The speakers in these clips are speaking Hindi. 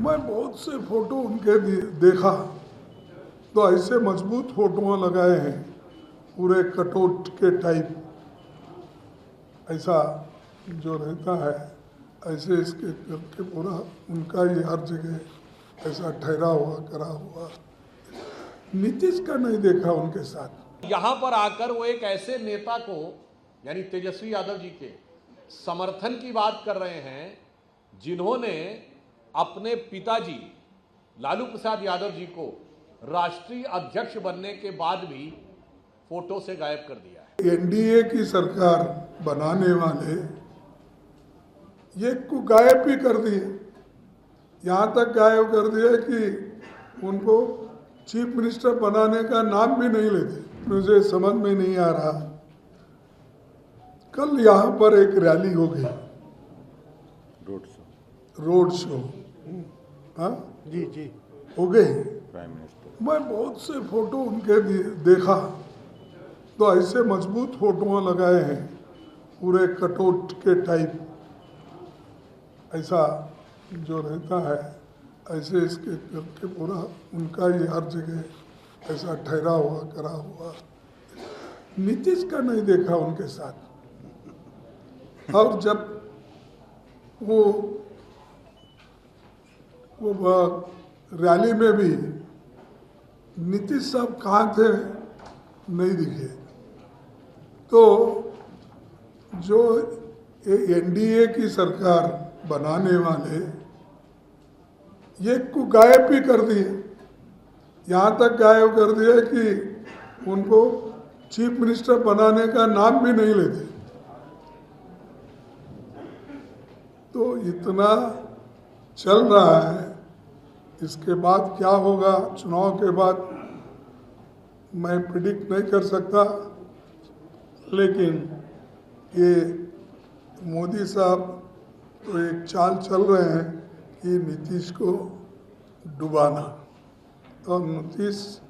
मैं बहुत से फोटो उनके देखा तो ऐसे मजबूत फोटो लगाए हैं पूरे कटआउट के टाइप, ऐसा जो रहता है ऐसे इसके करके पूरा उनका ही हर जगह ऐसा ठहरा हुआ करा हुआ। नीतीश का नहीं देखा उनके साथ। यहाँ पर आकर वो एक ऐसे नेता को यानी तेजस्वी यादव जी के समर्थन की बात कर रहे हैं जिन्होंने अपने पिताजी लालू प्रसाद यादव जी को राष्ट्रीय अध्यक्ष बनने के बाद भी फोटो से गायब कर दिया है। एनडीए की सरकार बनाने वाले ये को गायब भी कर दिए, यहाँ तक गायब कर दिया कि उनको चीफ मिनिस्टर बनाने का नाम भी नहीं लेते। मुझे समझ में नहीं आ रहा। कल यहाँ पर एक रैली हो गई, रोड शो हाँ जी हो गई। प्राइम मिनिस्टर मैं बहुत से फोटो उनके देखा तो ऐसे मजबूत फोटो लगाए हैं पूरे कटआउट के टाइप, ऐसा जो रहता है ऐसे इसके करके पूरा उनका ही हर जगह ऐसा ठहरा हुआ करा हुआ। नीतीश का नहीं देखा उनके साथ। और जब वो रैली में भी नीतीश साहब कहाँ थे नहीं दिखे। तो जो एनडीए की सरकार बनाने वाले ये को गायब भी कर दिए, यहाँ तक गायब कर दिया कि उनको चीफ मिनिस्टर बनाने का नाम भी नहीं लेते। तो इतना चल रहा है, इसके बाद क्या होगा चुनाव के बाद मैं प्रिडिक्ट नहीं कर सकता, लेकिन ये मोदी साहब तो एक चाल चल रहे हैं कि नीतीश को डुबाना। और नीतीश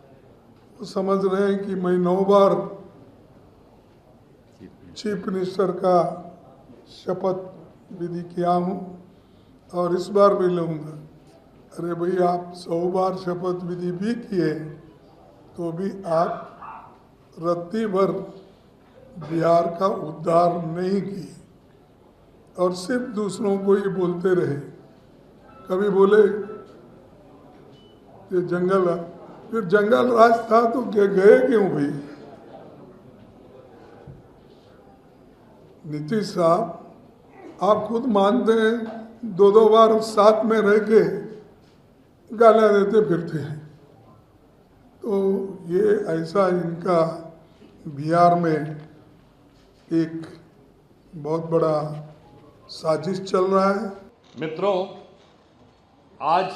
वो समझ रहे हैं कि मैं 9 बार चीफ मिनिस्टर का शपथ विधि किया हूँ और इस बार भी लूँगा। अरे भाई, आप 100 बार शपथ विधि भी किए तो भी आप रत्ती भर बिहार का उद्धार नहीं किए और सिर्फ दूसरों को ही बोलते रहे। कभी बोले कि जंगल, फिर जंगल राज था तो क्या गए क्यों भाई? नीतीश साहब, आप खुद मानते हैं 2-2 बार साथ में रह के गालियां देते फिरते हैं। तो ये ऐसा इनका बिहार में एक बहुत बड़ा साजिश चल रहा है। मित्रों, आज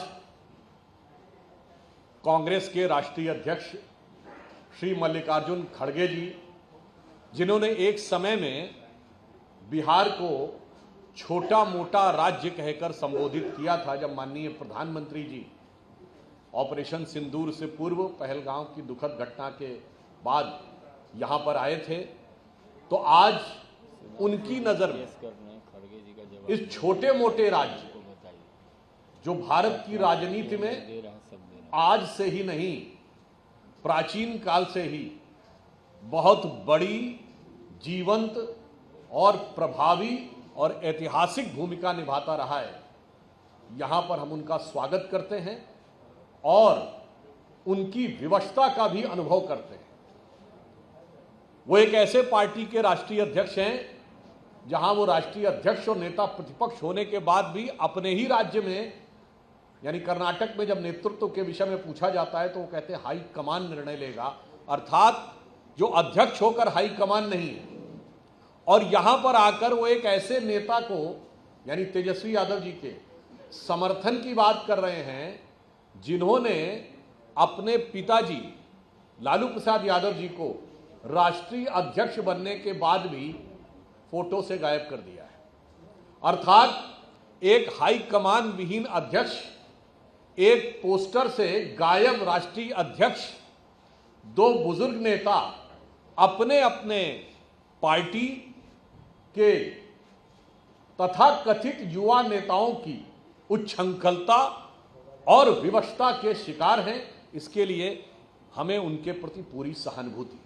कांग्रेस के राष्ट्रीय अध्यक्ष श्री मल्लिकार्जुन खड़गे जी, जिन्होंने एक समय में बिहार को छोटा मोटा राज्य कहकर संबोधित किया था, जब माननीय प्रधानमंत्री जी ऑपरेशन सिंदूर से पूर्व पहलगांव की दुखद घटना के बाद यहां पर आए थे, तो आज उनकी नजर में इस छोटे मोटे राज्य जो भारत की राजनीति में आज से ही नहीं प्राचीन काल से ही बहुत बड़ी, जीवंत और प्रभावी और ऐतिहासिक भूमिका निभाता रहा है, यहां पर हम उनका स्वागत करते हैं और उनकी विवशता का भी अनुभव करते हैं। वो एक ऐसे पार्टी के राष्ट्रीय अध्यक्ष हैं जहां वो राष्ट्रीय अध्यक्ष और नेता प्रतिपक्ष होने के बाद भी अपने ही राज्य में यानी कर्नाटक में जब नेतृत्व के विषय में पूछा जाता है तो वो कहते हैं हाई कमान निर्णय लेगा, अर्थात जो अध्यक्ष होकर हाई कमान नहीं है। और यहां पर आकर वो एक ऐसे नेता को यानी तेजस्वी यादव जी के समर्थन की बात कर रहे हैं जिन्होंने अपने पिताजी लालू प्रसाद यादव जी को राष्ट्रीय अध्यक्ष बनने के बाद भी फोटो से गायब कर दिया है। अर्थात एक हाई कमान विहीन अध्यक्ष, एक पोस्टर से गायब राष्ट्रीय अध्यक्ष, 2 बुजुर्ग नेता अपने अपने पार्टी के तथाकथित युवा नेताओं की उच्छृंखलता और विवशता के शिकार हैं। इसके लिए हमें उनके प्रति पूरी सहानुभूति है।